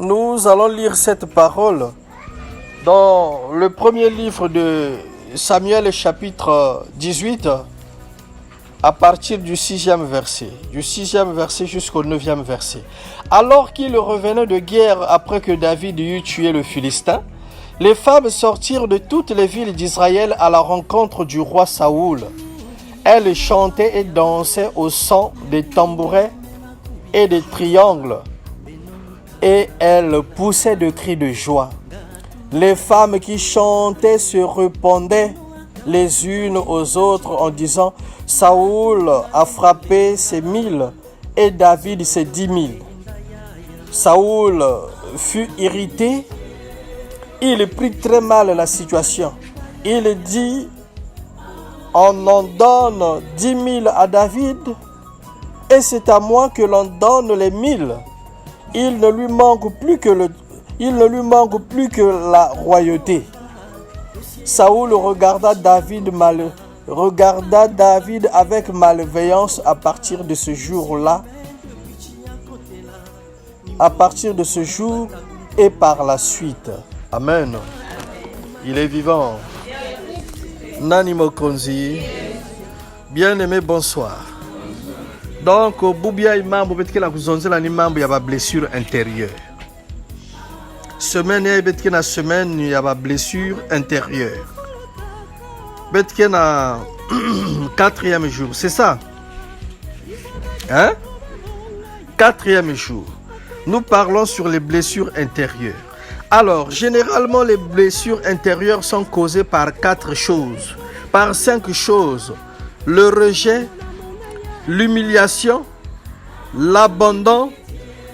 Nous allons lire cette parole dans le premier livre de Samuel, chapitre 18, à partir du 6e verset. Du 6e verset jusqu'au 9e verset. Alors qu'il revenait de guerre après que David eut tué le Philistin, les femmes sortirent de toutes les villes d'Israël à la rencontre du roi Saoul. Elles chantaient et dansaient au son des tambourins et des triangles, et elles poussaient de cris de joie. Les femmes qui chantaient se répondaient les unes aux autres en disant « Saoul a frappé ses 1000 et David ses 10 000. » Saoul fut irrité, il prit très mal la situation. Il dit « On en donne 10 000 à David et c'est à moi que l'on donne les 1000. Il ne lui manque plus que la royauté. » Saoul regarda David avec malveillance à partir de ce jour-là, et par la suite. Amen. Il est vivant. Nani Mokonzi. Bien-aimé, bonsoir. Donc, Boubia Imam, peut-être que la cousinze ni membre, il y a une blessure intérieure. Semaine, il y a une blessure intérieure. Peut-être qu'il y a 4e jour, c'est ça? Hein? 4e jour. Nous parlons sur les blessures intérieures. Alors, généralement, les blessures intérieures sont causées par 4 choses, par 5 choses. Le rejet, l'humiliation, l'abandon,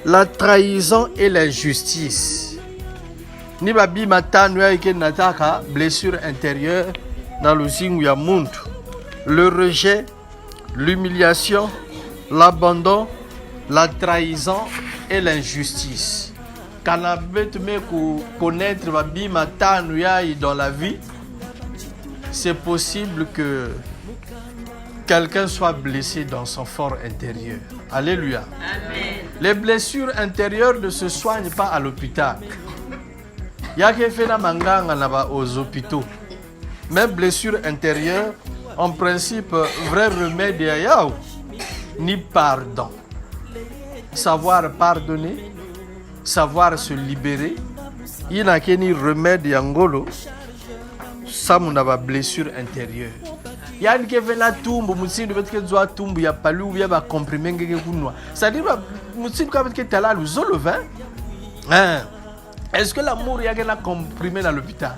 la trahison et l'injustice. Ni babi matanu ya ike nataka blessure intérieure dans le zingu ya muntu. Le rejet, l'humiliation, l'abandon, la trahison et l'injustice. Quand on connaître babi matanu ya dans la vie, c'est possible que quelqu'un soit blessé dans son fort intérieur. Alléluia. Amen. Les blessures intérieures ne se soignent pas à l'hôpital. Il y a qui fait la manganga là-bas aux hôpitaux. Même blessure intérieure, en principe, vrai remède ni pardon. Savoir pardonner, savoir se libérer. Il n'y a ni remède yangolo. Ça mon a blessure intérieure. Il y a qui fait la tombe, monsieur de mettre que tombe, il y a pas lu, il y a comprimé quelque chose. C'est-à-dire, monsieur quand que tu as là le zolo vin. Est-ce que l'amour il y a qui comprimé dans l'hôpital?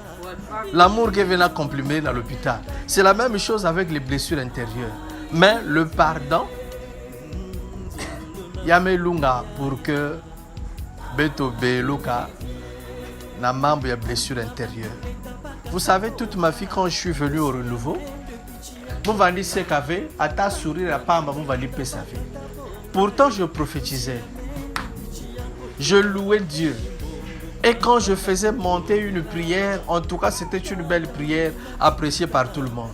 L'amour qui vient comprimer dans l'hôpital. C'est la même chose avec les blessures intérieures. Mais le pardon, il y a melunga pour que beto beluka na membre ya blessure intérieure. Vous savez, toute ma vie, quand je suis venu au renouveau, mon vali s'est à ta sourire à pamba, mon vali pessavé. Pourtant, je prophétisais. Je louais Dieu. Et quand je faisais monter une prière, en tout cas, c'était une belle prière appréciée par tout le monde.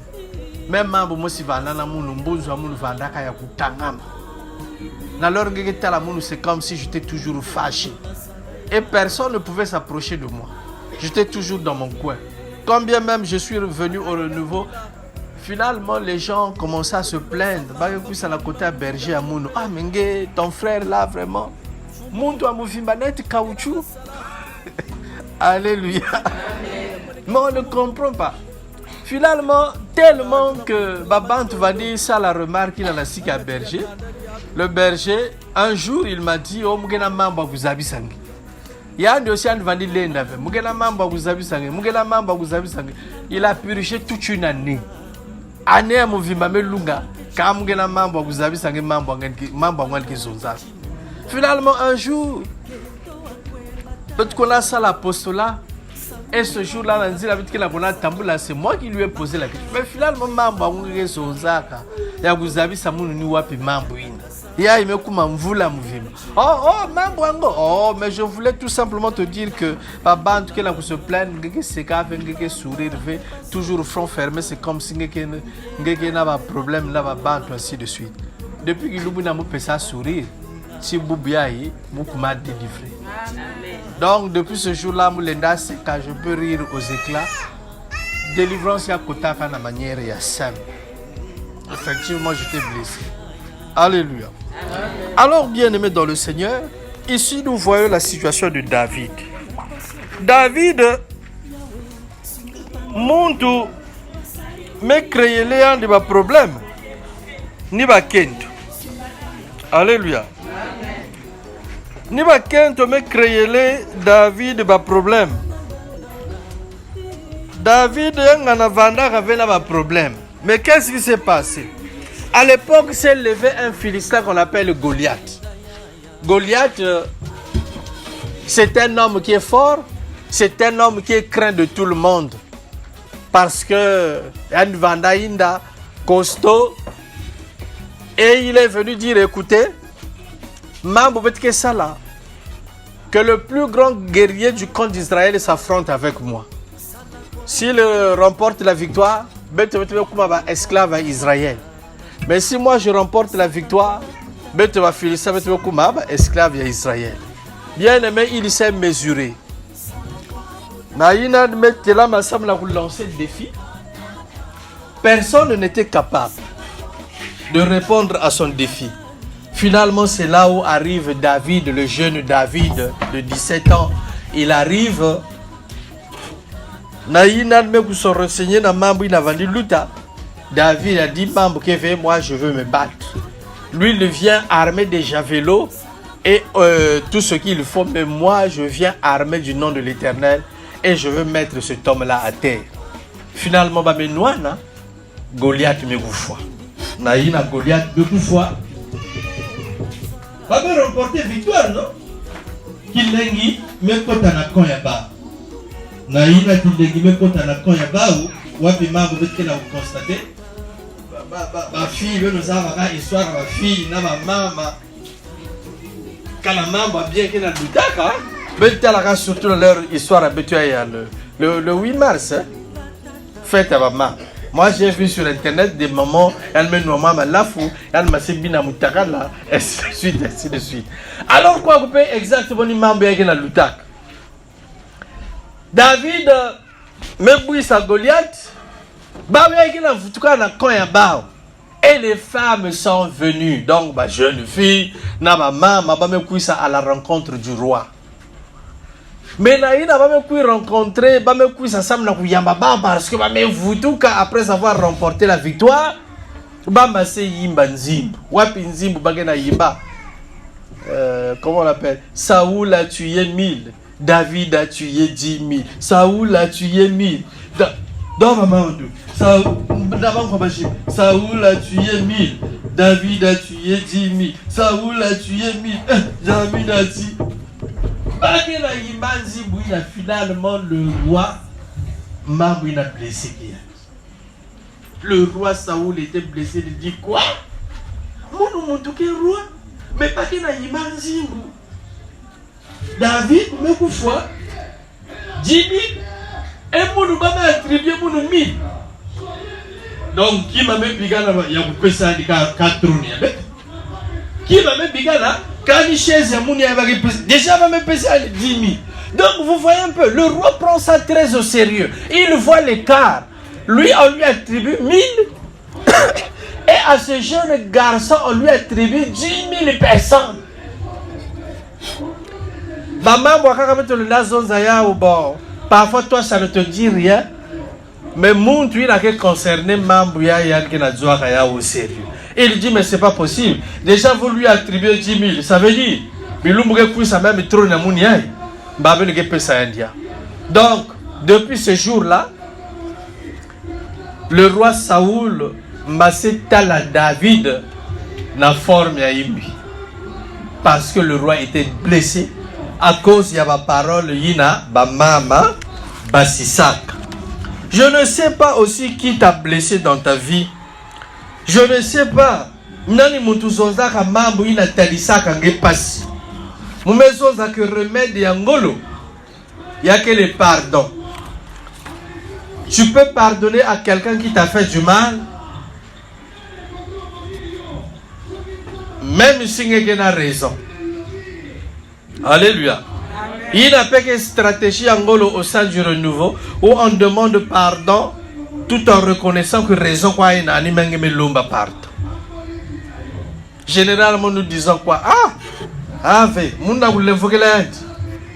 Même mambo moi si vanana munu mbozo munu vandaka ya kutangama. Na lor ngeke la munu c'est comme si j'étais toujours fâché. Et personne ne pouvait s'approcher de moi. J'étais toujours dans mon coin. Quand bien même je suis revenu au renouveau, finalement les gens commençaient à se plaindre. Bah plus à la côté à berger à munu. Ah menge, ton frère là vraiment. Muntu amuvimbanete caoutchouc. Alléluia. Mais on ne comprend pas. Finalement, tellement que Babante va dire ça, la remarque il a la sique à berger. Le berger, un jour, il m'a dit, oh, mugena mamba guzabi sangi. Il y a un dossier qui va dire, mugena mamba guzabi sangi, mugena mamba guzabi sangi. Il a purgé toute une année. Année à mouvima melunga, quand mugena mamba guzabi sangi, mamba ngaki zonza. Finalement, un jour, peut-être qu'on a ça l'apostolat. Et ce jour-là, c'est moi qui lui ai posé la question. Mais finalement, oh, mais je voulais tout simplement te dire que papa, en tout cas, se plaindre, toujours front fermé, c'est comme si il y a un problème, ainsi de suite. Depuis que nous avons fait ça sourire, si vous avez délivré. Donc, depuis ce jour-là, Moulenda, c'est quand je peux rire aux éclats. Délivrance, il y a Kotaka de manière, il y a simple. Effectivement, j'étais blessé. Alléluia. Alors, bien-aimé dans le Seigneur, ici, nous voyons la situation de David. David, monde, mais créer les gens de ma problème. Ni ba kento. Alléluia. Ni ba kento, mais créer les David de ma problème. David, il a un problème. Mais qu'est-ce qui s'est passé? À l'époque, s'est levé un Philistin qu'on appelle Goliath. Goliath, c'est un homme qui est fort, c'est un homme qui est craint de tout le monde. Parce que un Vandaïnda costaud, et il est venu dire, écoutez, que le plus grand guerrier du camp d'Israël s'affronte avec moi. S'il remporte la victoire, esclave à Israël. Mais si moi je remporte la victoire, esclave à Israël. Bien aimé, il s'est mesuré. Lancer le défi. Personne n'était capable de répondre à son défi. Finalement, c'est là où arrive David, le jeune David de 17 ans. Il arrive. David a dit, moi je veux me battre. Lui, il vient armé des javelots et tout ce qu'il faut. Mais moi, je viens armé du nom de l'Éternel et je veux mettre cet homme-là à terre. Finalement, Goliath me gouffre. Naïna Goliath me gouffre. Va me remporter victoire, non? Kilengi me kota na koyaba. Naïna kilengi me kota na koyaba ou wapi mambo betke na constater. Ma fille veut nous avoir une histoire ma fille na ma maman. Quand la maman va bien qu'elle a du daka, betke la surtout leur histoire à Betuaya le 8 mars. Fête à maman. Moi, j'ai vu sur Internet des mamans, elles me nomment ma lafou, elles me disent bien à moutaka là, et ainsi de suite. Alors, quoi, vous pouvez exactement les membres qui ont l'outak. David, même si c'est Goliath, et les femmes sont venues. Donc, ma jeune fille, ma maman, à la rencontre du roi. Mais il n'a pas pu rencontrer, parce que après avoir remporté la victoire, comment on l'appelle? Saoul a tué 1000, David a tué 10 000, Saoul a tué 1000. Saoul a tué 1000, David a tué 10 000, Saoul a tué 1000, David a tué. Finalement, le roi Mabouina blessé. Le roi Saoul était blessé. Il dit quoi? Mon roi, mais pas qu'il a Imanzimbu. David, me fois 10 000 et mon m'a attribué mon 1000. Donc, qui m'a mis bigana, il y a beaucoup de ça, il y a 4 trônes. Qui m'a mis bigana? Quand il chaise, déjà va me peser à 10 000. Donc vous voyez un peu, le roi prend ça très au sérieux. Il voit l'écart. Lui, on lui attribue 1000. Et à ce jeune garçon, on lui attribue 10 000 personnes. Parfois, toi, ça ne te dit rien. Mais mon tu a concerné Mambouya qui n'a pas au sérieux. Il dit, mais c'est pas possible. Déjà, vous lui attribuez 10 000. Ça veut dire, donc, depuis ce jour-là, le roi Saoul m'a à David na forme à Imbi. Parce que le roi était blessé à cause de la parole Yina, Bamama, Basisak. Je ne sais pas aussi qui t'a blessé dans ta vie. Je ne sais pas. Nani mutuzozaka mambo ina talisaka ngepasi. Mumezoza que remède yangolo. Il y a que le pardon. Tu peux pardonner à quelqu'un qui t'a fait du mal. Même si il a raison. Alléluia. Amen. Il n'a pas que stratégie angolo au sein du renouveau où on demande pardon tout en reconnaissant que raison quoi il n'a ni même l'omba pardon. Généralement nous disons quoi? Munda voulait faut que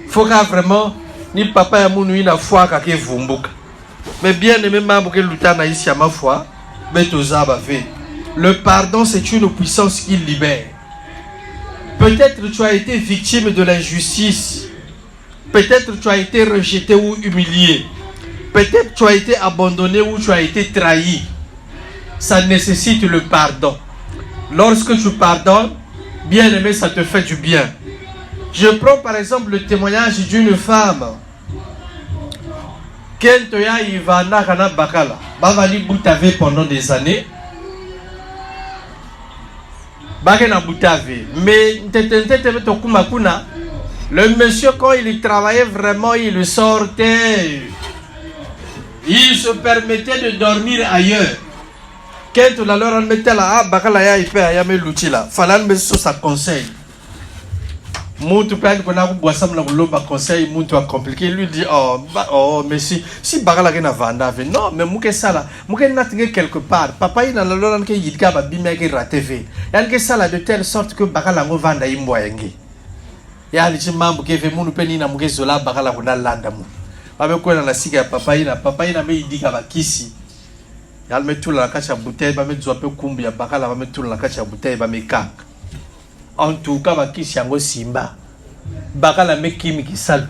faut vraiment ni papa ya munu ina foi ka ke vumbuka. Mais bien aimé membre que lutana ici à ma foi, mais le pardon c'est une puissance qui libère. Peut-être tu as été victime de l'injustice. Peut-être tu as été rejeté ou humilié. Peut-être tu as été abandonné ou tu as été trahi. Ça nécessite le pardon. Lorsque tu pardonnes, bien aimé, ça te fait du bien. Je prends par exemple le témoignage d'une femme. Kentoya Ivana Kana Bakala. Bavali Boutave pendant des années. Bagena Boutave. Mais le monsieur, quand il travaillait vraiment, il sortait. Il se permettait de dormir ailleurs. Quand on leur mettait là, Bakala il fait ayame l'outil là. Fallait me sur sa conseil. Moutou plein qu'on a boissam la l'omba conseil, moutou a compliqué. Il lui dit mais si Bakala n'a vanda, non mais mouke ça là, mouke n'a quelque part. Papa il a l'or que yidka ba bimeke ratevé. Il y a que ça là de telle sorte que Bakala ngo vanda imboyengi. Ya lichi mambo keve munu peni na muke zola Bakala kuna landa mu. Avec quoi dans la sika papa ina me yidika ba kisi. Ya me tout la kacha bouteille ba me zoape kumbi ya Bakala ba me tout la kacha bouteille ba me kak. En tout cas, bakisi yango simba. Bakala me kimi kisal.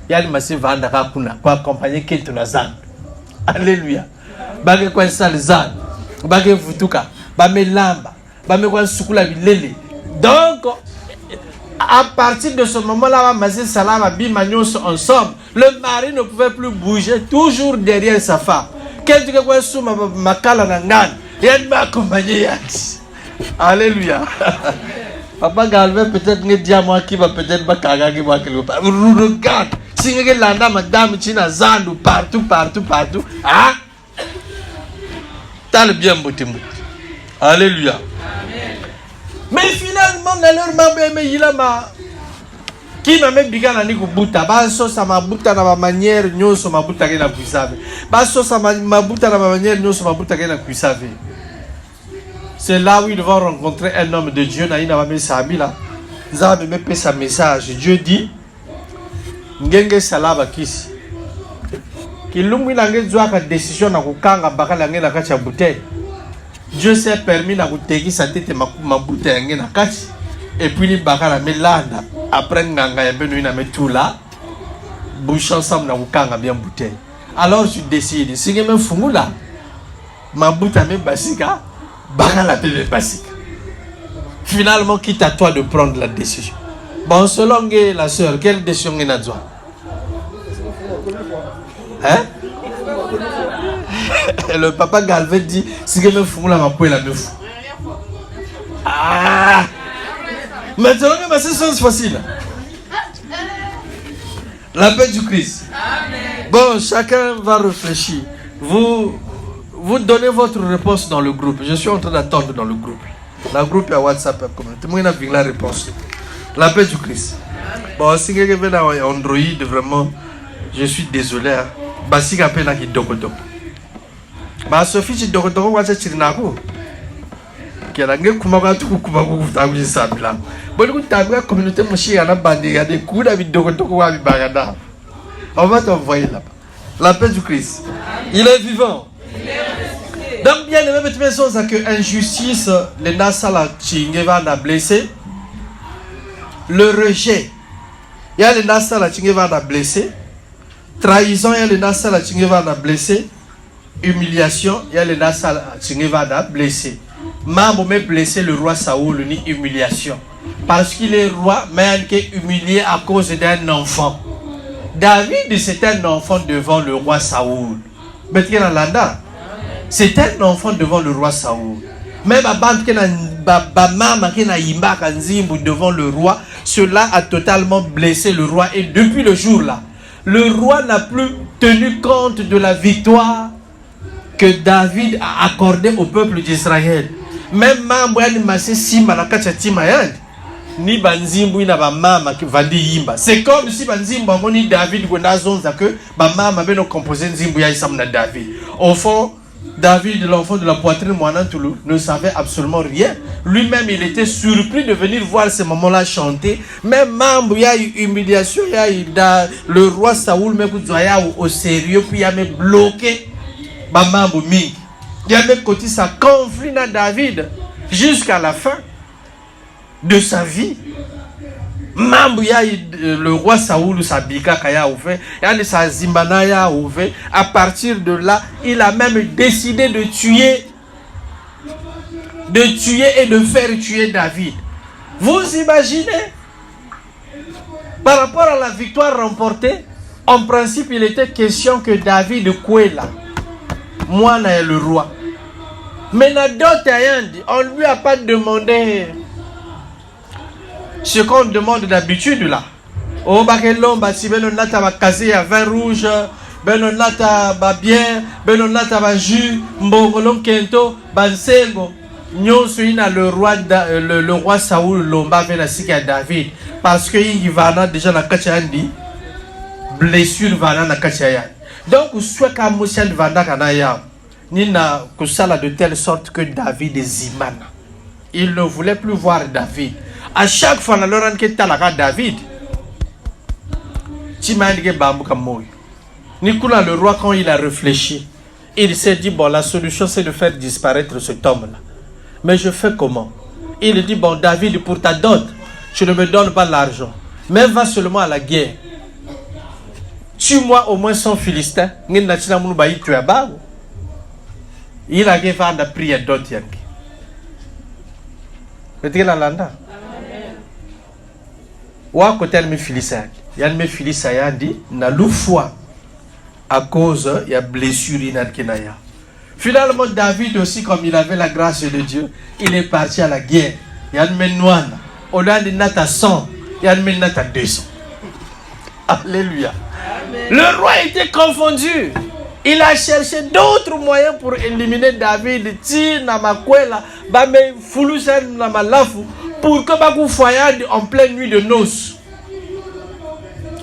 Yani masi vanda kakuna kwa accompagner Kento na zan. Alléluia. Bage kwa sal zan. Bage vutuka. Ba me lamba. Ba me kwa sukula bilele. Donc à partir de ce moment-là, masi salama bimanyos ensemble. Le mari ne pouvait plus bouger, toujours derrière sa femme. Kento kwa suma makala na ngani. Yani ba accompagner yati. Alléluia. Papa Galvin peut-être ne dit à moi qui va peut-être pas caga qui va quelque part. Regarde, si que l'anda madame China Zandu partout. Ah, t'as le bien beauté. Alléluia. Amen. Mais finalement, dans leur membre, il a ma qui m'a même biga na niku buta. Baso sa ma buta na ma manière nyoso ma buta ke na kuisave. Baso sa ma buta na ma manière nyoso ma buta ke na kuisave. C'est là où ils vont rencontrer un homme de Dieu. Naïna va me sabi là. Zabe me paie sa message. Dieu dit ngenge salaba kisi. Kilumbi na ngenge zwa ka décision na kukanga bakala ngenge na kacha bouteille. Dieu s'est permis na kuteki sa tête ma bouteille ngenge na kachi. Et puis li bakala me landa. Après nganga ya benu ina me tout là. Bouche ensemble na kukanga bien bouteille. Alors je décide. Si ngeme fungu là. Ma bouteille me basika. Bakala télé basique. Finalement, quitte à toi de prendre la décision. Bon, selon la sœur, quelle décision il a besoin? Hein? Le papa Galvin dit si je me fous là, ma poêle la me fout. Ah! Maintenant, c'est facile. La paix du Christ. Bon, chacun va réfléchir. Vous donnez votre réponse dans le groupe. Je suis en train d'attendre dans le groupe. Le groupe est WhatsApp. Moi, j'ai la réponse. La paix du Christ. Bon, si quelqu'un vient à Android, vraiment, je suis désolé. Bah, si quelqu'un vient à Dokodo. Bah, Sophie, tu Dokodo, on va te dire Nako. Qui a la gueule, comment va tout couper pour vous t'amuser ça là. Bon, du coup, tu as la communauté, mon chien, à bandé, il y a des coups d'habit Dokodo, on va bagada. On va t'envoyer là-bas. La paix du Christ. Il est vivant. Donc bien aimé, mais tu sais que injustice, les nasala chingeva na blessé, le rejet, il y a les nasala chingeva na blessé, trahison, il y a les nasala chingeva na blessé, humiliation, il y a les nasala chingeva na blessé. Mambo me blessé le roi Saoul ni humiliation, parce qu'il est roi, mais il est humilié à cause d'un enfant. David c'est un enfant devant le roi Saoul. Mais tu es dans l'anda. C'est un enfant devant le roi Saoul. Même devant le roi, cela a totalement blessé le roi. Et depuis le jour-là, le roi n'a plus tenu compte de la victoire que David a accordée au peuple d'Israël. Même ni banzimbu na ba mama qui vandi yimba. C'est comme si banzimbu ngoni David gonda zonza que ba mama beno composer nzimbu ya isamna David. Au fond, David, l'enfant de la poitrine Moanantoulou, ne savait absolument rien. Lui-même, il était surpris de venir voir ce moment-là chanter. Même membre, il y a eu humiliation, il y a eu le roi Saoul, mais au sérieux, puis il a même bloqué. Il y a même côté ça conflit dans David jusqu'à la fin de sa vie. Membre, il y a eu le roi Saoul, sa bika kaya ouvert, il y a sa zimbanaya ouvert. À partir de là, il a même décidé de tuer et de faire tuer David. Vous imaginez? Par rapport à la victoire remportée, en principe, il était question que David Kouela, moi, est le roi. Mais on ne lui a pas demandé ce qu'on demande d'habitude là. Oh, bakelomba, si ben on a ta casé à vin rouge, ben on a ta bière, ben on a ta jus, mbongolom kento, bansengo. Nyonso ina le roi Saoul lomba vena siki à David parce que il va déjà na kachandi blessure va na kachaya. Donc soit ka motion vanda kana ya nina kusala de telle sorte que David zimana. Il ne voulait plus voir David. À chaque fois, on a dit que David, Nicolas le roi, quand il a réfléchi, il s'est dit, bon, la solution c'est de faire disparaître cet homme-là. Mais je fais comment? Il dit, bon, David, pour ta dot, tu ne me donnes pas l'argent, mais va seulement à la guerre. Tue-moi au moins 100 Philistins. Il a fait la prière dot. Vous la landa? Wa kotel me filisa yan me filisa yandi na lufwa à cause il y a blessure inadkinaya. Finalement David aussi, comme il avait la grâce de Dieu, il est parti à la guerre. Yan me noana au lieu de nata 100 yan me nata 200. Alléluia. Le roi était confondu. Il a cherché d'autres moyens pour éliminer David. Ti na makwela ba me fulusen na malafu pour que Bakou Foyade en pleine nuit de noces.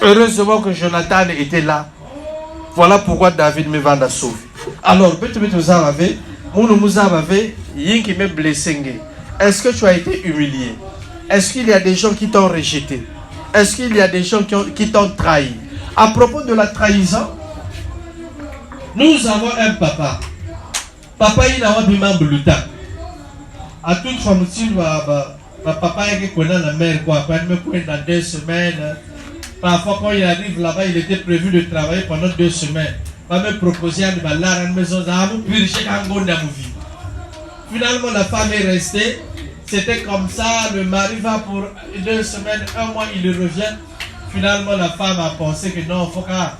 Heureusement que Jonathan était là. Voilà pourquoi David me vend à sauver. Alors, est-ce que tu as été humilié? Est-ce qu'il y a des gens qui t'ont rejeté? Est-ce qu'il y a des gens qui t'ont trahi? À propos de la trahison, nous avons un papa. Papa, il a un membre de l'État. À toute femme, papa est connu la mère, quoi. Il me connaît dans 2 semaines. Parfois, quand il arrive là-bas, il était prévu de travailler pendant 2 semaines. Il me proposait de aller à la maison. Finalement, la femme est restée. C'était comme ça. Le mari va pour 2 semaines, 1 mois, il revient. Finalement, la femme a pensé que non, il faut qu'elle.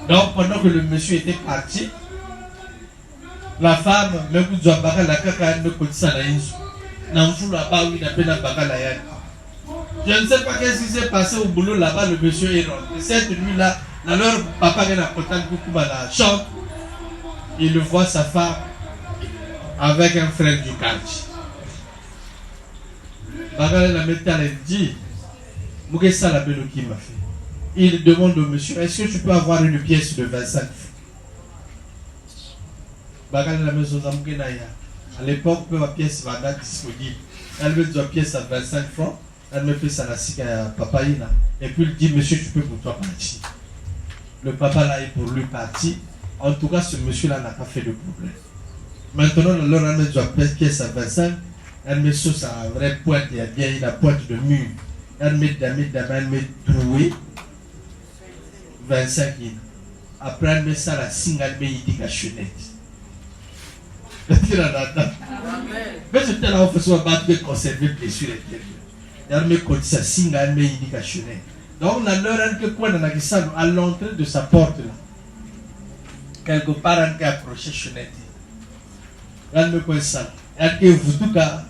Donc, pendant que le monsieur était parti, la femme, même si la je ne sais pas qu'est-ce qui s'est passé au boulot là-bas, le monsieur est rentré. Cette nuit-là, alors papa est à la chambre, il le voit sa femme avec un frère du quartier. La métal dit, Moukessa la belle qui m'a fait. Il demande au monsieur, est-ce que tu peux avoir une pièce de 25 francs? À l'époque, la pièce va être disponible. Elle veut une pièce à 25 francs. Elle me fait ça à papa. Et puis il dit, monsieur, tu peux pour toi partir. Le papa là est pour lui partir. En tout cas, ce monsieur-là n'a pas fait de problème. Maintenant, alors, elle me dit une pièce à 25. Elle me sauce à un vrai pointe. Il y a bien une pointe de mur. Elle me troué 25 000. Après, elle me ça la signe, elle me dit la chenette. Mais c'était là où on faisait battre de conserver blessure intérieure. Elle me dit ça signe, elle me dit la chenette. Donc, on a l'heure que quoi, on a dit ça à l'entrée de sa porte là. Quelque part, on a approché chenette. Elle me dit ça. Elle me dit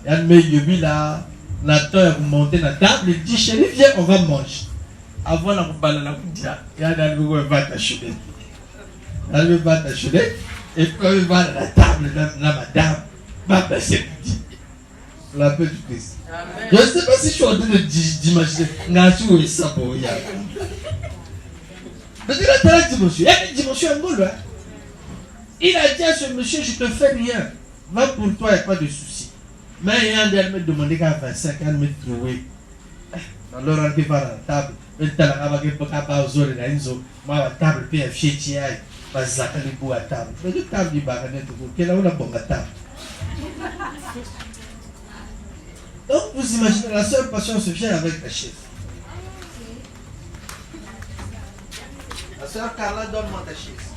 elle me dit là. Nathan est monté dans la table, il dit chérie, viens, on va manger. Avant la balle, la boudia, il y a un nouveau battre à chenet. Elle me bat à chenet, et puis elle va à la table, la madame, va passer petit. La paix du Christ. Amen. Je ne sais pas si je suis en train d'imaginer. Il a dit à ce monsieur, je te fais rien. Va pour toi, il n'y a pas de souci. Mais il y a un gars qui me demandait qu'à 25 ans, me trouver. Alors, on va à la table. Il y a un table, puis il y a un fichier. Il y a un table. Mais de table, il y a une table. Donc, vous imaginez, la seule passion se vient avec la chaise. La sœur Carla, donne-moi ta chaise.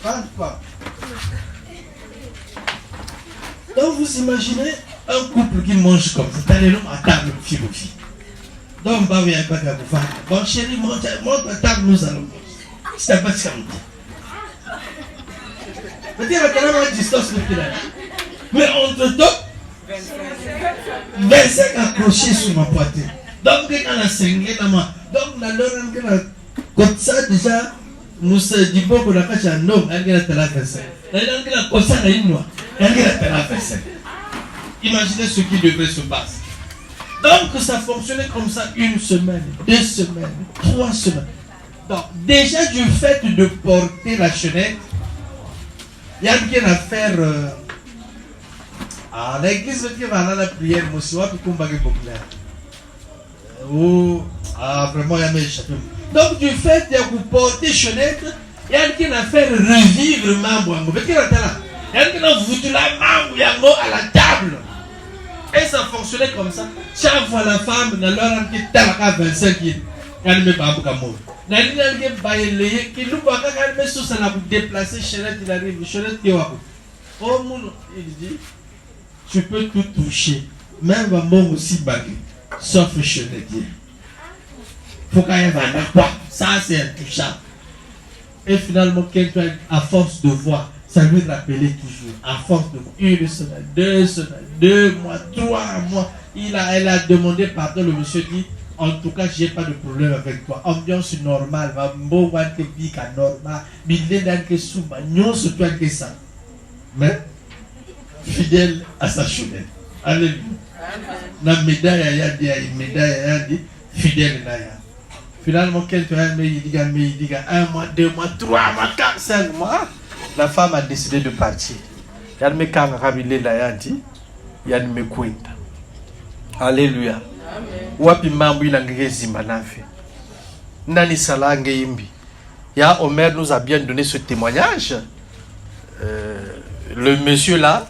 23. Donc, vous imaginez un couple qui mange comme vous. Allez, à table, fille. Donc, bah, oui, pas de vous. Bon, chérie, monte à table, nous allons manger. C'est pas ça. Peut-être qu'il y a une distance. Mais entre-temps, 25 accrochés sur ma poitrine. Donc, quand la cinglée, donc, la lorraine, comme ça, déjà, nous sommes dit bon qu'on a fait un homme, elle a été la 25. Elle a comme ça, elle a été la 25. Imaginez ce qui devrait se passer. Donc, ça fonctionnait comme ça 1 semaine, 2 semaines, 3 semaines. Donc, déjà, du fait de porter la chenette, il y a rien à faire. À l'église qui va dans la prière, moi aussi, puis qu'on va populaire. Vraiment, il y a mes chapeaux. Donc, du fait de vous porter chenette, il y a rien à faire revivre mambo. Il y a rien à foutre la mambo à la table. Et ça fonctionnait comme ça. Chaque fois la femme, dans l'heure qui est à 25 ans, elle ne met pas beaucoup d'amour. Dans l'heure qui est baillée, qui nous voit quand elle met sur ça, elle a déplacé chenette, il arrive, chenette qui est à vous. Oh mon, il dit. Tu peux tout toucher, même maman aussi bagué, sauf chenette. Faut quand même avoir quoi. Ça c'est intouchable. Et finalement, quelqu'un, à force de voir, ça lui rappelait toujours. À force de voir, 1 semaine, 2 semaines, 2 mois, 3 mois, elle a demandé pardon. Le monsieur dit, en tout cas, j'ai pas de problème avec toi. Ambiance normale, va bon te bika normal, bidé dans que souba, non sur toi que ça. Mais fidèle à sa chemin. Alléluia. La médaille a dit, fidèle là. Finalement, quelqu'un il dit 1 mois, 2 mois, 3 mois, 4, 5 mois. La femme a décidé de partir. Il y a me quand rabilé là dit, il y a me quinta. Alléluia. Wapi mambo ila ngezima nafe. Nani sala ngeimbi. Ya Omer nous a bien donné ce témoignage. Le monsieur là,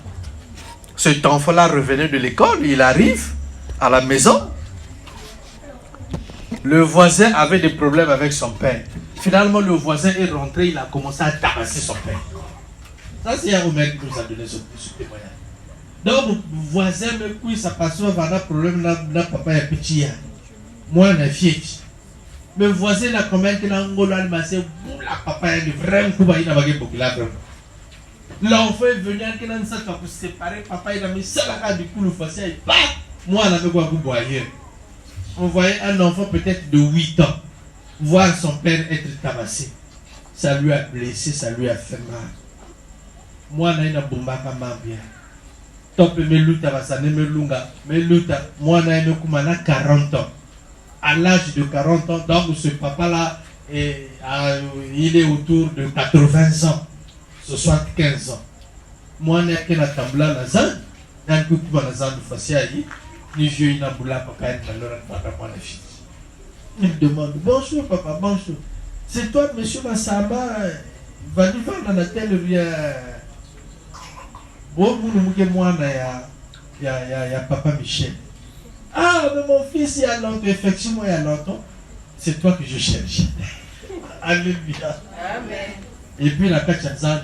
cet enfant-là revenait de l'école, il arrive à la maison. Le voisin avait des problèmes avec son père. Finalement, le voisin est rentré, il a commencé à tabasser son père. Ça, c'est un Omer qui nous a donné ce témoignage. Donc, le voisin me couille, ça passe souvent un problème, là, papa est petit. Moi, on est fier. Mais le voisin, là, quand même, il a un golo, il a dit, papa est vraiment coup, il a pas beaucoup là, vraiment. L'enfant est venu, il a dit, ça, pour se séparer, papa, il a mis ça là, du coup, le voisin, il bat. Moi, on avait quoi vous voyez. On voyait un enfant peut-être de 8 ans voir son père être tabassé. Ça lui a blessé, ça lui a fait mal. Moi, on a une bomba comme bien. Top me luta basane me lunga me luta moi na me kumana 40 ans. À l'âge de 40 ans, donc ce papa là il est autour de 80 ans, 75 ans. Moi na que na tambla na zan na ku kuba na zan du fasiayi ni vieux ina bula papa et malheur papa moi la fille. Il me demande bonjour papa, bonjour. C'est toi monsieur Massamba, va nous voir dans la telle via. Bon, moi, il y a papa Michel. Ah, mais mon fils, il y a longtemps, effectivement, il y a longtemps. C'est toi que je cherche. Alléluia. Amen. Et puis, la Kachazan,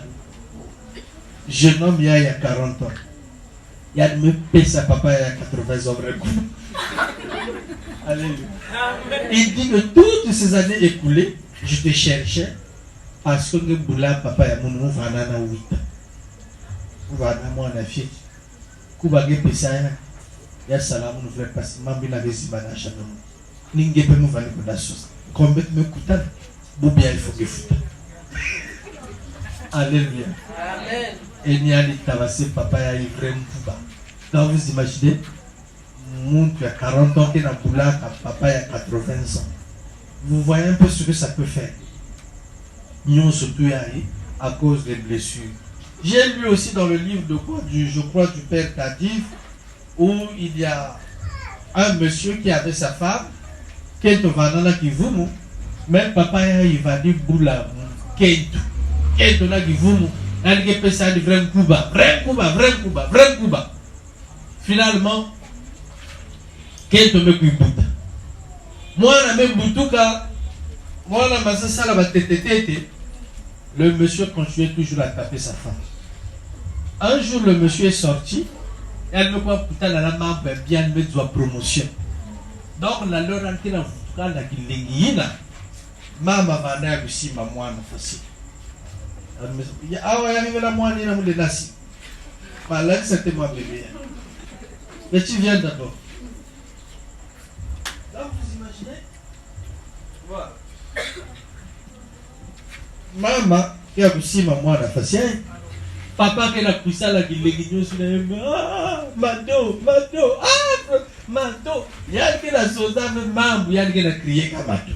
jeune homme, il y a 40 ans. Il y a de me payer sa papa, il y a 80 ans, vrai coup. Alléluia. Amen. Il dit que toutes ces années écoulées, je te cherchais parce que le boula, papa, il y a mon nom, 8 ans. Voilà, moi, on a fait. Koubagé Pessaya, il y a salam, nous voulons passer. Mambi n'a pas de chanon. N'ingé peut nous valer pour la sauce. Combien de me coûte, Boubia, il faut que foute. Alléluia. Amen. Et n'y a pas de tabassé, papa, il y a livré un pouba. Quand vous imaginez, monde qui a 40 ans, qui est dans boulard, papa il a 80 ans. Vous voyez un peu ce que ça peut faire. Nous surtout à cause des blessures. J'ai lu aussi dans le livre de quoi, je crois du père Tadif, où il y a un monsieur qui avait sa femme, qui est au Vanana qui vous, même papa il va dire boula, Kento là qui vous, il y a ça de vrai Kuba. Finalement, Kento me kuibuta. Moi la même boutouka, moi la masse la tête. Le monsieur continuait toujours à taper sa femme. Un jour, le monsieur est sorti. Et elle me croit putain la main bien me doit promotion. Donc la leur antenne a foutu la guilingina. Mama vana aussi ma moine facile. Ah ouais, arrive la moine na mule nasi. Malade c'était moi bébé. Mais tu viens d'abord. Donc vous imaginez? Voilà. Mama qui a aussi ma moine facile. Papa qui a poussé la guilingina sur les mains. Mando. Il y a qui a sauté avec mambo, il y a qui a crié comme Mando.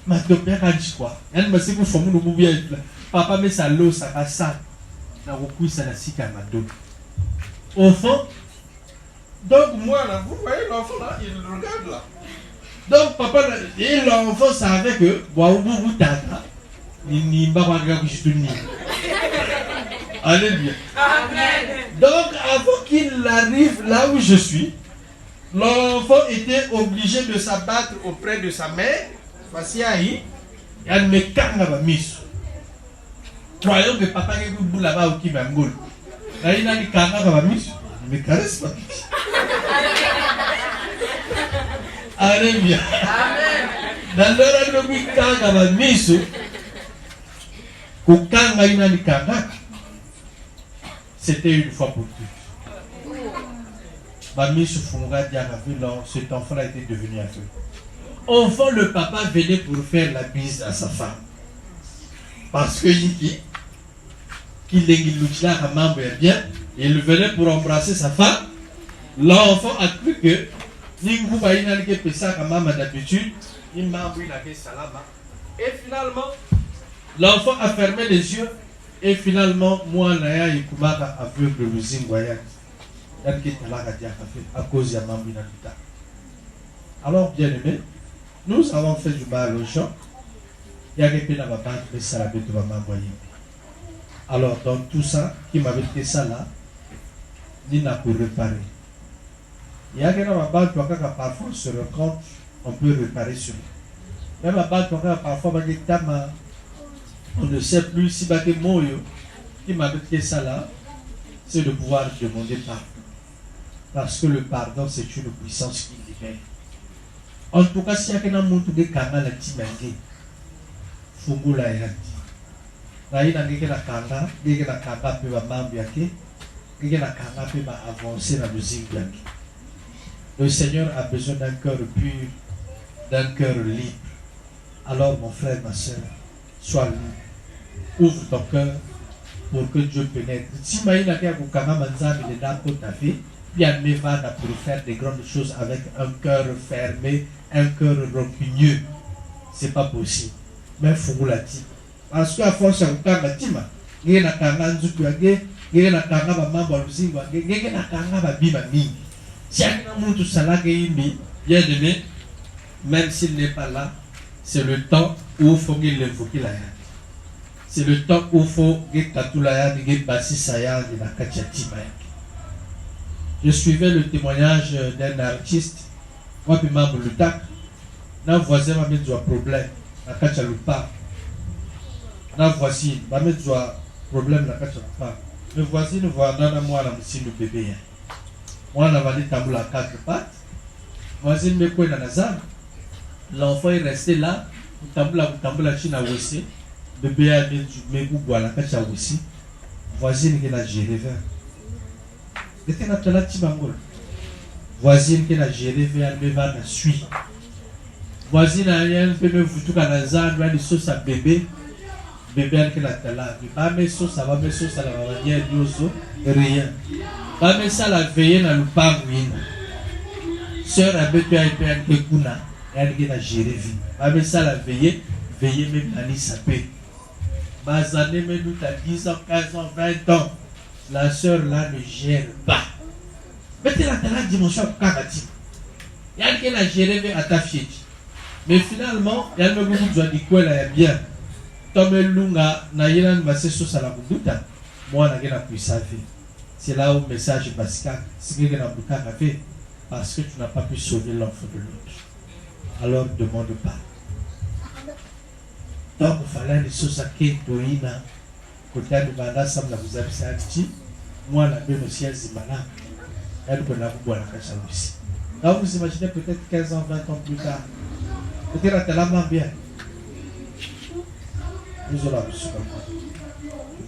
Mando, bien quand je crois. Il y a une masse qui forme le mouvement. Papa met sa l'eau, ça passe ça. La recouille, ça la sika Mando. Au fond, donc moi là, vous voyez l'enfant là, il le regarde là. Donc papa, et l'enfant savait que, waouh, tata, ni mbawaga kushituni. Alléluia. Amen. Donc, avant qu'il arrive là où je suis, l'enfant était obligé de s'abattre auprès de sa mère. Voici Aïe. Elle me kanga ba miso. Croyons que papa est bout là-bas au Kimangol. Là, il a dit kanga ba miso. Il me caresse pas. Alléluia. Amen. Dans l'heure, elle me dit kanga ba miso. Kukanga il a dit kanga. C'était une fois pour toutes. Mamie se fondra cet enfant a été devenu aveugle. Enfin, le papa venait pour faire la bise à sa femme. Parce que qu'il est bien, il venait pour embrasser sa femme. L'enfant a cru que d'habitude, il m'a envoyé la salama. Et finalement, l'enfant a fermé les yeux. Et finalement, moi, Naya Ikumaka aveugle le Zingwayak. À cause de Mamina. Alors, bien aimé, nous avons fait du mal aux gens. Il y a quelqu'un qui m'a battu, salabé de maman. Alors, dans tout ça, qui m'avait fait ça là, il n'a pour réparer. Il y a quelqu'un qui m'a battu, parfois se rend compte, on peut réparer sur lui. Même ma battu, parfois, on ne sait plus si Baké Moyo, qui m'a fait ça là, c'est de pouvoir demander pardon. Parce que le pardon, c'est une puissance qui libère. En tout cas, si il y a quelqu'un qui a kanga la timangé, fungu la erati. Na ina ngeke la kanga pe ba mambi yake, ngeke la kanga pe ba avancer dans le zingyaki. Le Seigneur a besoin d'un cœur pur, d'un cœur libre. Alors mon frère, ma soeur, sois libre. Ouvre ton cœur pour que Dieu pénètre. Si Maïna Kia Koukama Manzam il est dans ta vie, bien Meva n'a pour faire des grandes choses avec un cœur fermé, un cœur rancunieux. C'est pas possible. Mais Fougoulati. Parce qu'à force de Koukama Tima, il y a un kanga nzukuage, il y a un kanga bamamba luzingo, il y a un kanga babima mi. Si il y a un monde tout ça là qui est mis, bien aimé, même s'il n'est pas là, c'est le temps où il faut qu'il l'invoque là. C'est le temps où il faut Je suivais le témoignage d'un artiste. Moi, puis membre le tac. N'a voisin m'a mis un problème. La kachalupa. N'a voici m'a mis un problème. La kachalupa. Le voisin ne voit pas moi la moussine de bébé. Moi, on a validé tabou à 4 pattes. Voisin me quoi dans la zone. L'enfant est resté là. Tabou la chine à Wessé. Bébé a mis du bois à la cacha aussi. Voisine qui a géré vers. C'était notre la Timangol. Voisine qui a géré vers le va la suite. Voisine a rien fait me foutu à la zone, doit les sauces à bébé. bébé qui la tala, pas mais ça va mais ça la va dire dioso rien. Pas mais ça la veiller na lupangwina. Sœur abetu a été un kuna, elle qui a géré vie. Pas mais ça la veiller même ani sapé. Bazané mais nous à 10 ans, 15 ans, 20 ans. La sœur là ne gère pas. Mettez la dimension à Kakati. Il y a qui a géré à ta fille. Mais finalement, il y a un beaucoup de dit quoi là bien. Tome lunga na yena mbase so sala kuduta. Moi na gena puissance. C'est là où le message passe c'est que na buka na fait parce que tu n'as pas pu sauver l'enfant de l'autre. Alors demande pas. Donc il fallait les choses à qui doina. Côté de banda ça me vous avez ça dit. Moi la bien aussi zimana. Elle peut la boire la cacha aussi. Donc vous imaginez peut-être 15 ans, 20 ans plus tard. Peut-être la maman bien. Nous allons comme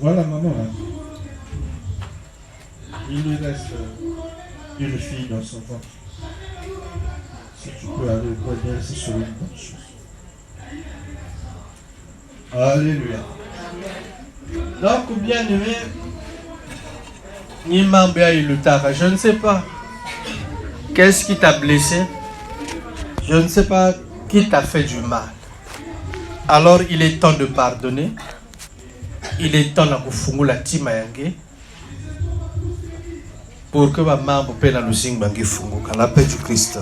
voilà maman. Il lui reste une fille dans son ventre. Si tu peux aller au coin d'elle, c'est sur une bonne chose. Alléluia. Donc bien aimé, Nimambia et Lutara, je ne sais pas. Qu'est-ce qui t'a blessé? Je ne sais pas qui t'a fait du mal. Alors il est temps de pardonner. Il est temps de kufungu la timayange pour que ma maman puisse nous sing bangi fungu. La paix du Christ.